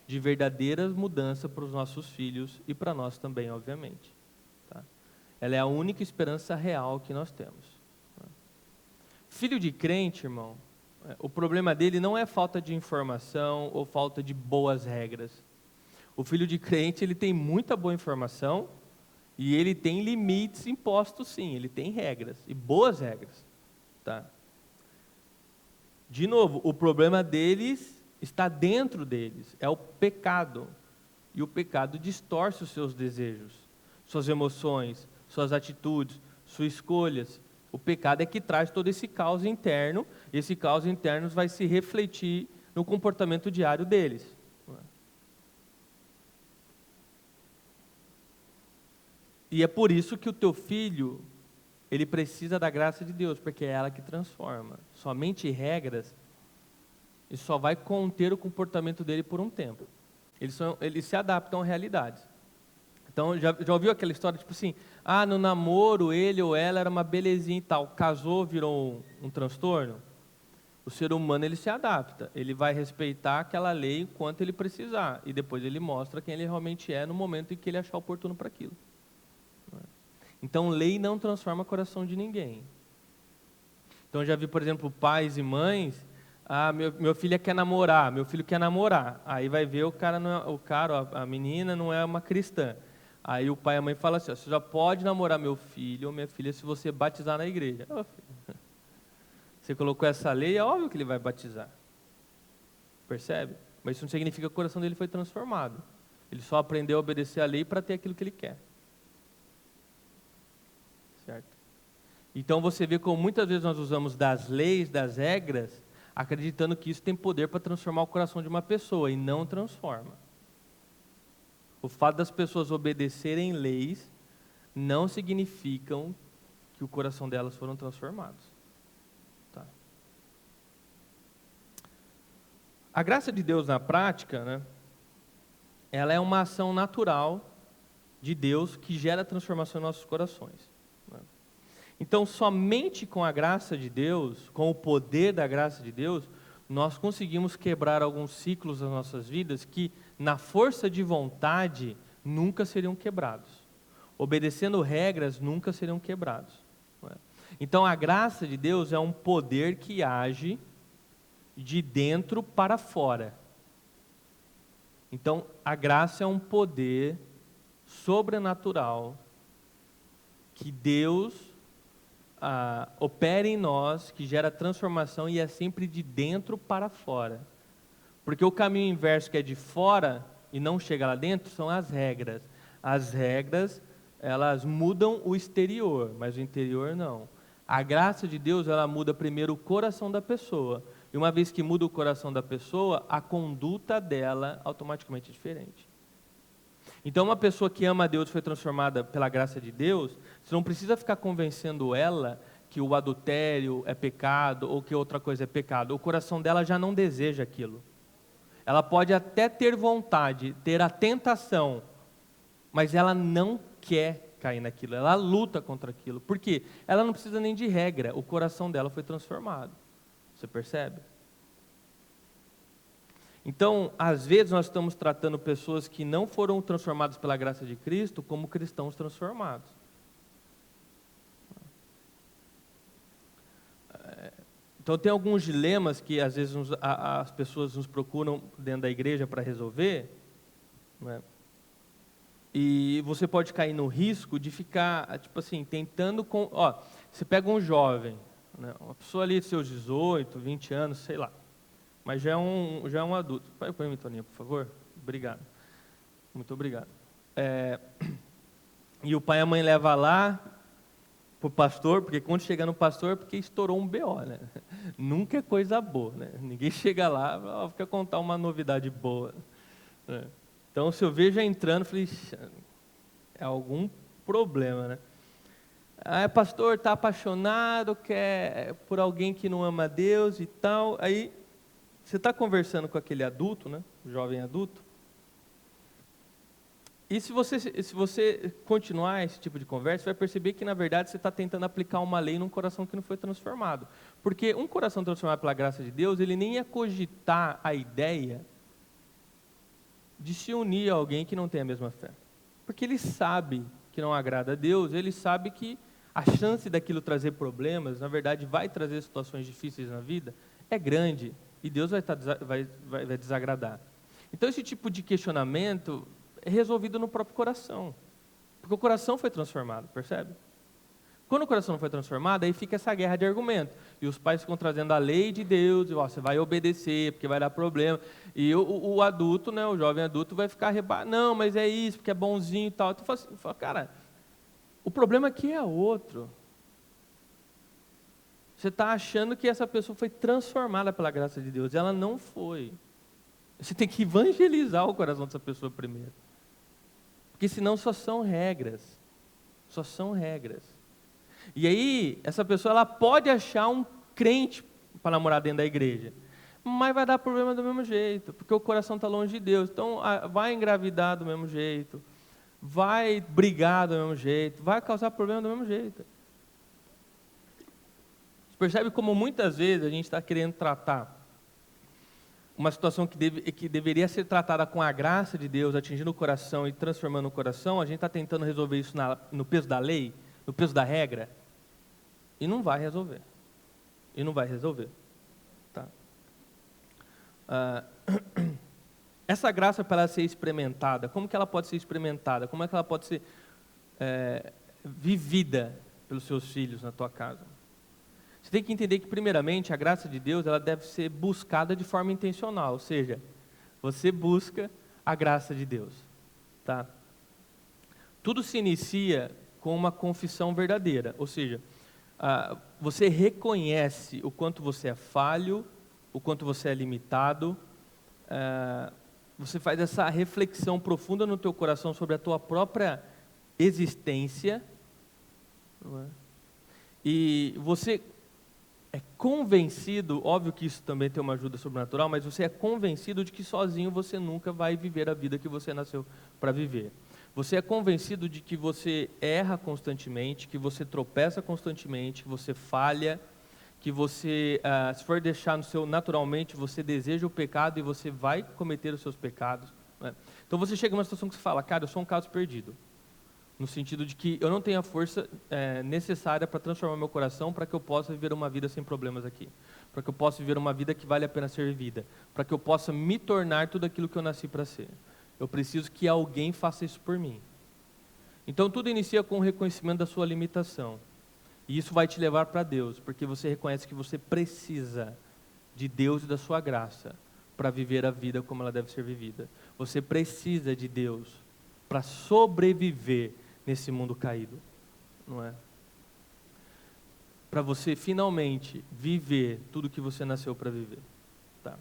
Speaker 1: de verdadeiras mudanças para os nossos filhos e para nós também, obviamente. Tá? Ela é a única esperança real que nós temos. Filho de crente, irmão, o problema dele não é falta de informação ou falta de boas regras. O filho de crente, ele tem muita boa informação e ele tem limites impostos, sim, ele tem regras e boas regras. Tá? De novo, o problema deles está dentro deles, é o pecado. E o pecado distorce os seus desejos, suas emoções, suas atitudes, suas escolhas. O pecado é que traz todo esse caos interno, e esse caos interno vai se refletir no comportamento diário deles. E é por isso que o teu filho, ele precisa da graça de Deus, porque é ela que transforma. Somente regras, e só vai conter o comportamento dele por um tempo. Eles se adaptam à realidade. Então, já ouviu aquela história, tipo assim, no namoro, ele ou ela era uma belezinha e tal, casou, virou um transtorno? O ser humano, ele se adapta, ele vai respeitar aquela lei enquanto ele precisar, e depois ele mostra quem ele realmente é no momento em que ele achar oportuno para aquilo. Então, lei não transforma o coração de ninguém. Então, já vi, por exemplo, pais e mães, meu filho quer namorar, aí vai ver a menina não é uma cristã. Aí o pai e a mãe falam assim, você já pode namorar meu filho ou minha filha se você batizar na igreja. Você colocou essa lei, é óbvio que ele vai batizar. Percebe? Mas isso não significa que o coração dele foi transformado. Ele só aprendeu a obedecer a lei para ter aquilo que ele quer. Certo? Então você vê como muitas vezes nós usamos das leis, das regras, acreditando que isso tem poder para transformar o coração de uma pessoa, e não transforma. O fato das pessoas obedecerem leis não significam que o coração delas foram transformados. Tá. A graça de Deus na prática, né, ela é uma ação natural de Deus que gera transformação em nossos corações. Né? Então, somente com a graça de Deus, com o poder da graça de Deus, nós conseguimos quebrar alguns ciclos das nossas vidas que, na força de vontade, nunca seriam quebrados. Obedecendo regras, nunca seriam quebrados. Não é? Então, a graça de Deus é um poder que age de dentro para fora. Então, a graça é um poder sobrenatural que Deus opera em nós, que gera transformação e é sempre de dentro para fora. Porque o caminho inverso, que é de fora e não chega lá dentro, são as regras. As regras, elas mudam o exterior, mas o interior não. A graça de Deus, ela muda primeiro o coração da pessoa. E uma vez que muda o coração da pessoa, a conduta dela automaticamente é diferente. Então, uma pessoa que ama a Deus, foi transformada pela graça de Deus, você não precisa ficar convencendo ela que o adultério é pecado ou que outra coisa é pecado. O coração dela já não deseja aquilo. Ela pode até ter vontade, ter a tentação, mas ela não quer cair naquilo. Ela luta contra aquilo. Por quê? Ela não precisa nem de regra. O coração dela foi transformado. Você percebe? Então, às vezes nós estamos tratando pessoas que não foram transformadas pela graça de Cristo como cristãos transformados. Então tem alguns dilemas que às vezes as pessoas nos procuram dentro da igreja para resolver, né? E você pode cair no risco de ficar, tipo assim, tentando... você pega um jovem, né? Uma pessoa ali de seus 18, 20 anos, sei lá, mas já é um adulto. Põe mim, Toninha, por favor. Obrigado. Muito obrigado. E o pai e a mãe levam lá para o pastor, porque quando chega no pastor, porque estourou um BO, né? Nunca é coisa boa, né? Ninguém chega lá, quer contar uma novidade boa, né? Então, se eu vejo entrando, eu falei, é algum problema, né? Pastor, está apaixonado, quer por alguém que não ama Deus e tal. Aí, você está conversando com aquele adulto, né? O jovem adulto. E se você continuar esse tipo de conversa, você vai perceber que, na verdade, você está tentando aplicar uma lei num coração que não foi transformado. Porque um coração transformado pela graça de Deus, ele nem ia cogitar a ideia de se unir a alguém que não tem a mesma fé. Porque ele sabe que não agrada a Deus, ele sabe que a chance daquilo trazer problemas, na verdade, vai trazer situações difíceis na vida, é grande, e Deus vai desagradar. Então, esse tipo de questionamento é resolvido no próprio coração, porque o coração foi transformado, percebe? Quando o coração não foi transformado, aí fica essa guerra de argumento. E os pais ficam trazendo a lei de Deus, e, você vai obedecer, porque vai dar problema. E o adulto, né, o jovem adulto, vai ficar não, mas é isso, porque é bonzinho e tal. Tu fala, cara, o problema aqui é outro. Você está achando que essa pessoa foi transformada pela graça de Deus. Ela não foi. Você tem que evangelizar o coração dessa pessoa primeiro. Porque senão só são regras. Só são regras. E aí, essa pessoa ela pode achar um crente para namorar dentro da igreja, mas vai dar problema do mesmo jeito, porque o coração está longe de Deus. Então, vai engravidar do mesmo jeito, vai brigar do mesmo jeito, vai causar problema do mesmo jeito. Você percebe como muitas vezes a gente está querendo tratar uma situação que deveria ser tratada com a graça de Deus, atingindo o coração e transformando o coração, a gente está tentando resolver isso no peso da lei, no peso da regra, e não vai resolver. E não vai resolver. Tá? Essa graça, para ela ser experimentada, como que ela pode ser experimentada? Como é que ela pode ser vivida pelos seus filhos na tua casa? Você tem que entender que, primeiramente, a graça de Deus ela deve ser buscada de forma intencional, ou seja, você busca a graça de Deus. tá? Tudo se inicia com uma confissão verdadeira, ou seja, você reconhece o quanto você é falho, o quanto você é limitado, você faz essa reflexão profunda no teu coração sobre a tua própria existência, não é? E você é convencido, óbvio que isso também tem uma ajuda sobrenatural, mas você é convencido de que sozinho você nunca vai viver a vida que você nasceu para viver. Você é convencido de que você erra constantemente, que você tropeça constantemente, que você falha, que você, se for deixar no seu naturalmente, você deseja o pecado e você vai cometer os seus pecados, né? Então você chega numa situação que você fala, cara, eu sou um caso perdido. No sentido de que eu não tenho a força necessária para transformar meu coração para que eu possa viver uma vida sem problemas aqui. Para que eu possa viver uma vida que vale a pena ser vivida. Para que eu possa me tornar tudo aquilo que eu nasci para ser. Eu preciso que alguém faça isso por mim. Então tudo inicia com o reconhecimento da sua limitação. E isso vai te levar para Deus, porque você reconhece que você precisa de Deus e da sua graça para viver a vida como ela deve ser vivida. Você precisa de Deus para sobreviver nesse mundo caído, não é? Para você finalmente viver tudo que você nasceu para viver, tá?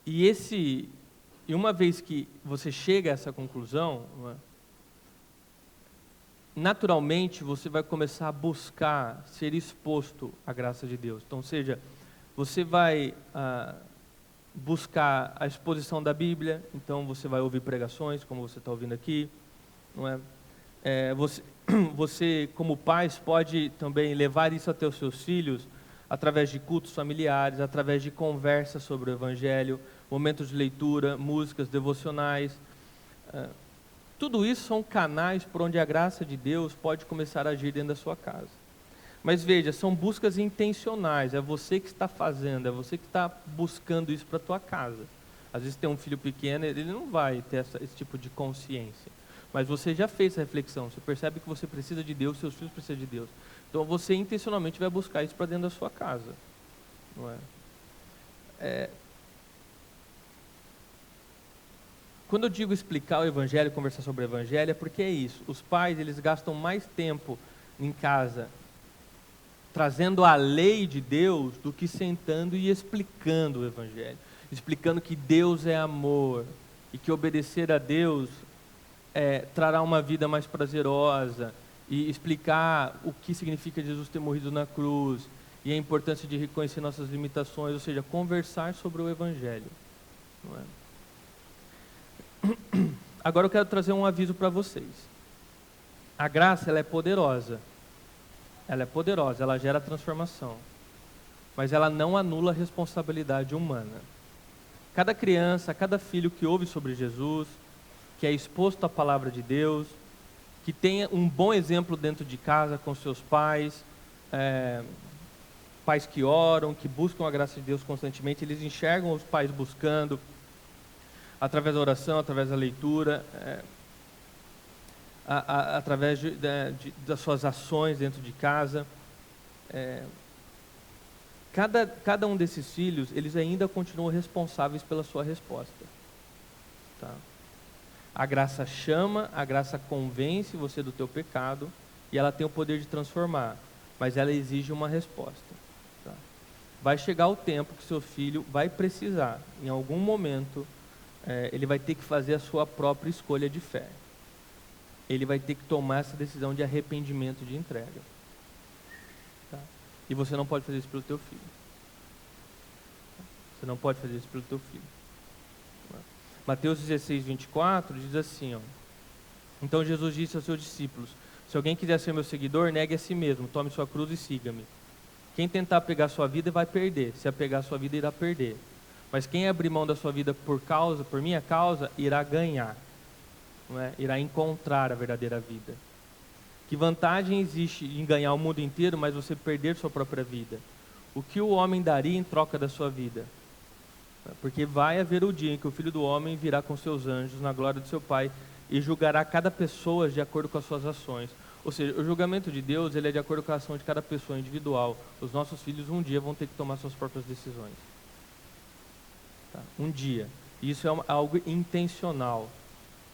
Speaker 1: E uma vez que você chega a essa conclusão, não é? Naturalmente você vai começar a buscar ser exposto à graça de Deus. Então, ou seja, você vai buscar a exposição da Bíblia, então você vai ouvir pregações, como você está ouvindo aqui, não é? Você, como pais, pode também levar isso até os seus filhos através de cultos familiares, através de conversas sobre o Evangelho, momentos de leitura, músicas, devocionais. Tudo isso são canais por onde a graça de Deus pode começar a agir dentro da sua casa. Mas veja, são buscas intencionais, é você que está fazendo, é você que está buscando isso para a tua casa. Às vezes tem um filho pequeno, ele não vai ter esse tipo de consciência. Mas você já fez essa reflexão, você percebe que você precisa de Deus, seus filhos precisam de Deus. Então você intencionalmente vai buscar isso para dentro da sua casa, não é? Quando eu digo explicar o Evangelho, conversar sobre o Evangelho, é porque é isso. Os pais, eles gastam mais tempo em casa trazendo a lei de Deus do que sentando e explicando o Evangelho. Explicando que Deus é amor e que obedecer a Deus trará uma vida mais prazerosa, e explicar o que significa Jesus ter morrido na cruz e a importância de reconhecer nossas limitações, ou seja, conversar sobre o Evangelho, não é? Agora eu quero trazer um aviso para vocês. A graça, ela é poderosa, ela gera transformação, mas ela não anula a responsabilidade humana. Cada criança, cada filho que ouve sobre Jesus, que é exposto à palavra de Deus, que tenha um bom exemplo dentro de casa com seus pais, pais que oram, que buscam a graça de Deus constantemente, eles enxergam os pais buscando, através da oração, através da leitura, através das suas ações dentro de casa. Cada um desses filhos, eles ainda continuam responsáveis pela sua resposta, tá? A graça chama, a graça convence você do teu pecado, e ela tem o poder de transformar, mas ela exige uma resposta, tá? Vai chegar o tempo que seu filho vai precisar, em algum momento, ele vai ter que fazer a sua própria escolha de fé. Ele vai ter que tomar essa decisão de arrependimento, de entrega, tá? E você não pode fazer isso pelo teu filho. Você não pode fazer isso pelo teu filho. Mateus 16, 24 diz assim, ó: então Jesus disse aos seus discípulos: se alguém quiser ser meu seguidor, negue a si mesmo, tome sua cruz e siga-me. Quem tentar pegar sua vida vai perder, se apegar sua vida irá perder. Mas quem abrir mão da sua vida por minha causa, irá ganhar, não é? Irá encontrar a verdadeira vida. Que vantagem existe em ganhar o mundo inteiro, mas você perder sua própria vida? O que o homem daria em troca da sua vida? Porque vai haver o dia em que o Filho do Homem virá com seus anjos na glória do seu Pai e julgará cada pessoa de acordo com as suas ações. Ou seja, o julgamento de Deus, ele é de acordo com a ação de cada pessoa individual. Os nossos filhos um dia vão ter que tomar suas próprias decisões, tá? Um dia. E isso é algo intencional.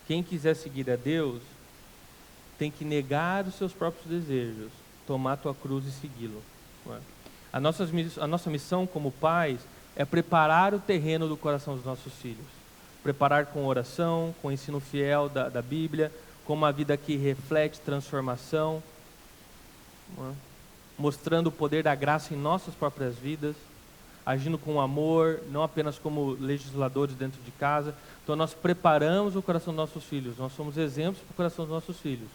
Speaker 1: Quem quiser seguir a Deus tem que negar os seus próprios desejos, tomar a tua cruz e segui-lo. Não é? A nossa missão como pais é preparar o terreno do coração dos nossos filhos. Preparar com oração, com ensino fiel da Bíblia, com uma vida que reflete transformação, não é? Mostrando o poder da graça em nossas próprias vidas, agindo com amor, não apenas como legisladores dentro de casa. Então nós preparamos o coração dos nossos filhos, nós somos exemplos para o coração dos nossos filhos,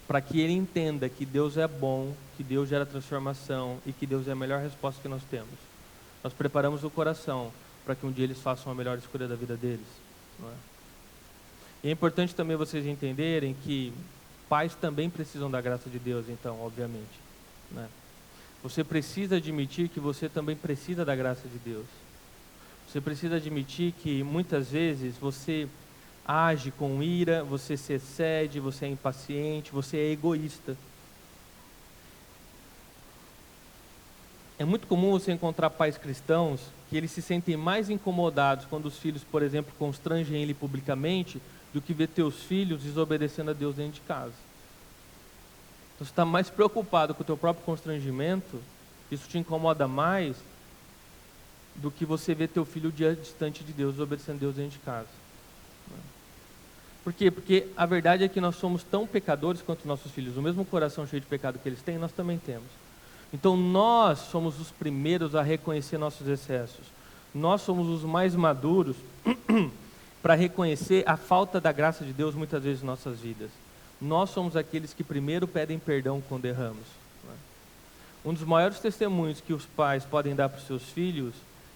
Speaker 1: para que ele entenda que Deus é bom, que Deus gera transformação e que Deus é a melhor resposta que nós temos. Nós preparamos o coração para que um dia eles façam a melhor escolha da vida deles. Não é? E é importante também vocês entenderem que pais também precisam da graça de Deus, então, obviamente. Né? Você precisa admitir que você também precisa da graça de Deus. Você precisa admitir que muitas vezes você age com ira, você se excede, você é impaciente, você é egoísta. É muito comum você encontrar pais cristãos que eles se sentem mais incomodados quando os filhos, por exemplo, constrangem ele publicamente, do que ver teus filhos desobedecendo a Deus dentro de casa. Então, você está mais preocupado com o teu próprio constrangimento, isso te incomoda mais do que você ver teu filho distante de Deus, desobedecendo a Deus dentro de casa. Por quê? Porque a verdade é que nós somos tão pecadores quanto nossos filhos. O mesmo coração cheio de pecado que eles têm, nós também temos. Então nós somos os primeiros a reconhecer nossos excessos. Nós somos os mais maduros para reconhecer a falta da graça de Deus muitas vezes em nossas vidas. Nós somos aqueles que primeiro pedem perdão quando erramos. Um dos maiores testemunhos que os pais podem dar para os seus filhos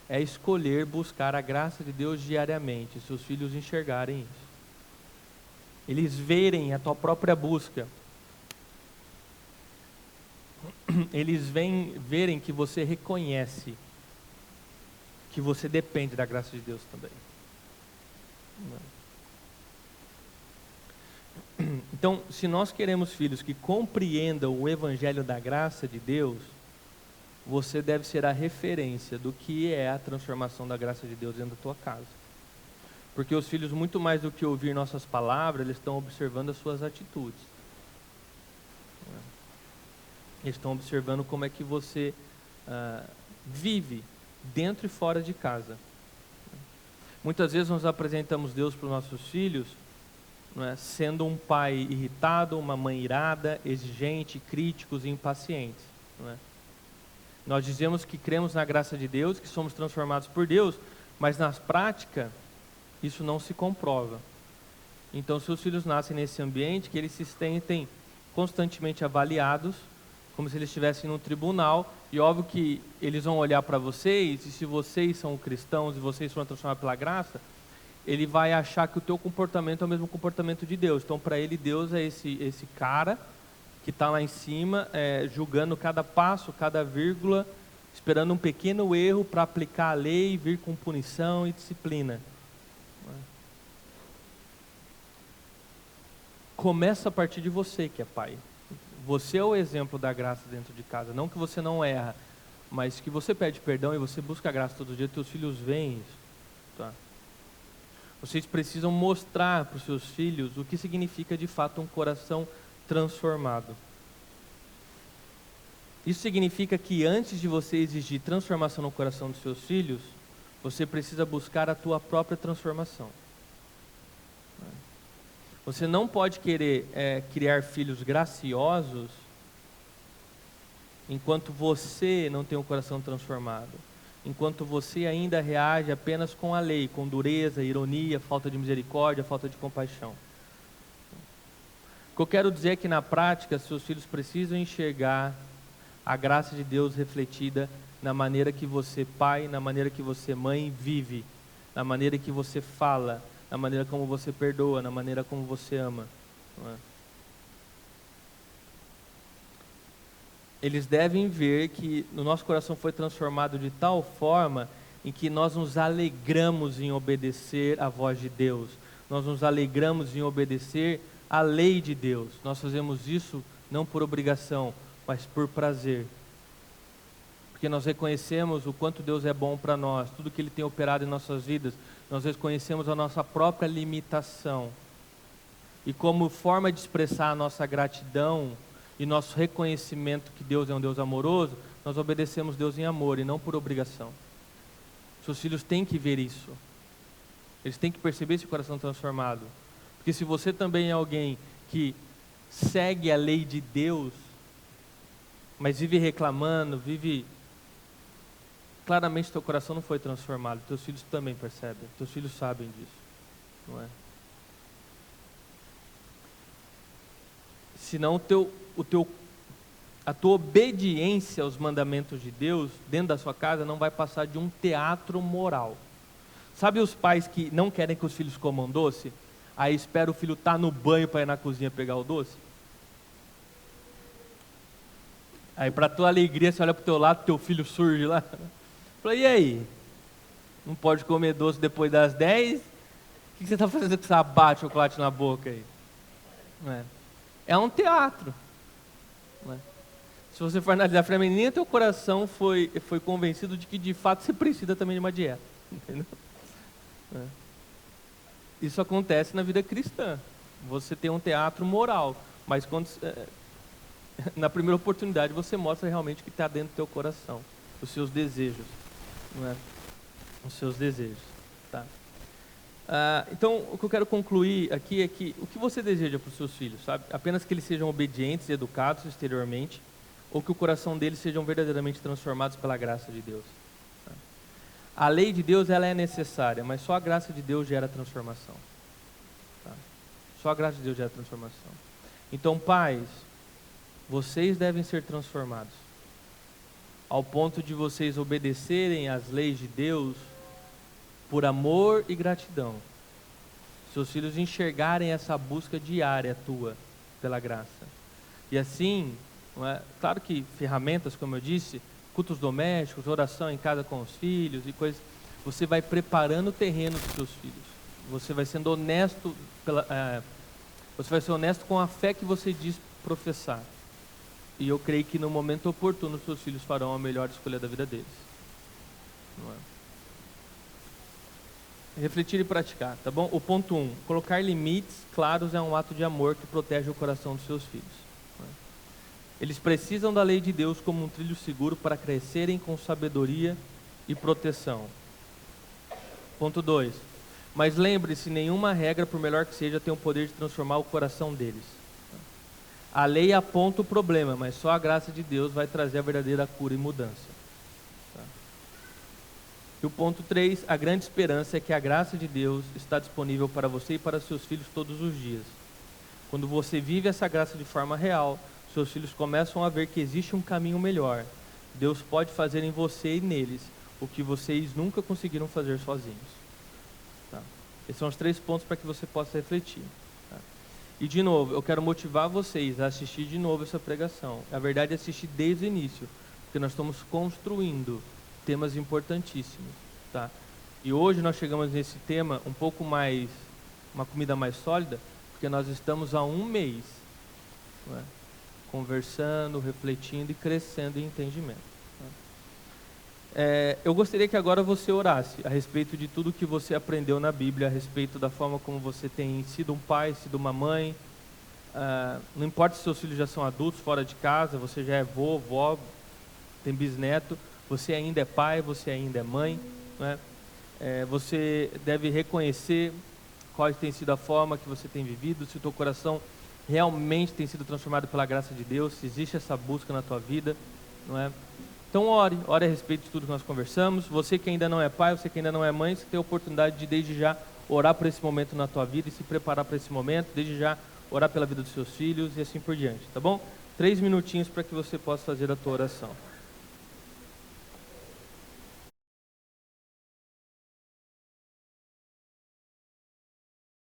Speaker 1: é escolher buscar a graça de Deus diariamente, seus filhos enxergarem isso. Eles verem a tua própria busca. Eles verem que você reconhece que você depende da graça de Deus também. Então, se nós queremos filhos que compreendam o evangelho da graça de Deus, você deve ser a referência do que é a transformação da graça de Deus dentro da tua casa. Porque os filhos, muito mais do que ouvir nossas palavras, eles estão observando as suas atitudes. Eles estão observando como é que você vive dentro e fora de casa. Muitas vezes nós apresentamos Deus para os nossos filhos, não é, sendo um pai irritado, uma mãe irada, exigente, críticos e impacientes. Não é? Nós dizemos que cremos na graça de Deus, que somos transformados por Deus, mas na prática isso não se comprova. Então seus filhos nascem nesse ambiente que eles se sentem constantemente avaliados, como se eles estivessem num tribunal, e óbvio que eles vão olhar para vocês, e se vocês são cristãos e vocês foram transformados pela graça, ele vai achar que o teu comportamento é o mesmo comportamento de Deus. Então para ele Deus é esse cara que está lá em cima, julgando cada passo, cada vírgula, esperando um pequeno erro para aplicar a lei e vir com punição e disciplina. Começa a partir de você que é pai. Você é o exemplo da graça dentro de casa. Não que você não erra, mas que você pede perdão e você busca a graça todo dia. Teus filhos veem isso. Tá? Vocês precisam mostrar para os seus filhos o que significa de fato um coração transformado. Isso significa que antes de você exigir transformação no coração dos seus filhos, você precisa buscar a tua própria transformação. Você não pode querer criar filhos graciosos enquanto você não tem um coração transformado, enquanto você ainda reage apenas com a lei, com dureza, ironia, falta de misericórdia, falta de compaixão. O que eu quero dizer é que na prática seus filhos precisam enxergar a graça de Deus refletida na maneira que você, pai, na maneira que você, mãe, vive, na maneira que você fala, na maneira como você perdoa, na maneira como você ama. Não é? Eles devem ver que o nosso coração foi transformado de tal forma em que nós nos alegramos em obedecer à voz de Deus. Nós nos alegramos em obedecer à lei de Deus. Nós fazemos isso não por obrigação, mas por prazer. porque nós reconhecemos o quanto Deus é bom para nós, tudo que Ele tem operado em nossas vidas, nós reconhecemos a nossa própria limitação. E como forma de expressar a nossa gratidão e nosso reconhecimento que Deus é um Deus amoroso, nós obedecemos Deus em amor e não por obrigação. Seus filhos têm que ver isso. Eles têm que perceber esse coração transformado. Porque se você também é alguém que segue a lei de Deus, mas vive reclamando, claramente teu coração não foi transformado. Teus filhos também percebem, teus filhos sabem disso, não é? Senão a tua obediência aos mandamentos de Deus dentro da sua casa não vai passar de um teatro moral. Sabe os pais que não querem que os filhos comam doce? Aí espera o filho estar no banho para ir na cozinha pegar o doce? Aí para tua alegria você olha para o teu lado, teu filho surge lá. Fala, e aí? Não pode comer doce depois das 10? O que você está fazendo com você abate chocolate na boca aí? Não é? É um teatro. Não é? Se você for analisar friamente, nem teu coração foi convencido de que de fato você precisa também de uma dieta. Entendeu? É. Isso acontece na vida cristã. Você tem um teatro moral, mas quando, na primeira oportunidade você mostra realmente o que está dentro do teu coração, os seus desejos, não é? Os seus desejos, tá? Então, o que eu quero concluir aqui é que o que você deseja para os seus filhos, sabe? Apenas que eles sejam obedientes e educados exteriormente, ou que o coração deles sejam verdadeiramente transformados pela graça de Deus. Tá? A lei de Deus, ela é necessária, mas só a graça de Deus gera transformação. Tá? Só a graça de Deus gera transformação. Então, pais, vocês devem ser transformados ao ponto de vocês obedecerem às leis de Deus por amor e gratidão. Seus filhos enxergarem essa busca diária tua pela graça. E assim, não é? Claro que ferramentas, como eu disse, cultos domésticos, oração em casa com os filhos e coisas, você vai preparando o terreno dos seus filhos. Você vai sendo honesto, você vai ser honesto com a fé que você diz professar. E eu creio que no momento oportuno seus filhos farão a melhor escolha da vida deles. Não é? Refletir e praticar, tá bom? O ponto 1, colocar limites claros é um ato de amor que protege o coração dos seus filhos. Né? Eles precisam da lei de Deus como um trilho seguro para crescerem com sabedoria e proteção. Ponto 2, mas lembre-se, nenhuma regra, por melhor que seja, tem o poder de transformar o coração deles. A lei aponta o problema, mas só a graça de Deus vai trazer a verdadeira cura e mudança. E o ponto 3, a grande esperança é que a graça de Deus está disponível para você e para seus filhos todos os dias. Quando você vive essa graça de forma real, seus filhos começam a ver que existe um caminho melhor. Deus pode fazer em você e neles o que vocês nunca conseguiram fazer sozinhos. Tá? Esses são os 3 pontos para que você possa refletir. Tá? E de novo, eu quero motivar vocês a assistir de novo essa pregação. A verdade é assistir desde o início, porque nós estamos construindo temas importantíssimos, tá? E hoje nós chegamos nesse tema um pouco mais, uma comida mais sólida, porque nós estamos há 1 mês, não é? Conversando, refletindo e crescendo em entendimento. Tá? Eu gostaria que agora você orasse a respeito de tudo que você aprendeu na Bíblia, a respeito da forma como você tem sido um pai, sido uma mãe. Não importa se seus filhos já são adultos, fora de casa, você já é vô, vó, tem bisneto, você ainda é pai, você ainda é mãe, não é? Você deve reconhecer qual tem sido a forma que você tem vivido, se o teu coração realmente tem sido transformado pela graça de Deus, se existe essa busca na tua vida, não é? Então ore a respeito de tudo que nós conversamos. Você que ainda não é pai, você que ainda não é mãe, você tem a oportunidade de desde já orar por esse momento na tua vida e se preparar para esse momento, desde já orar pela vida dos seus filhos e assim por diante, tá bom? 3 minutinhos para que você possa fazer a tua oração.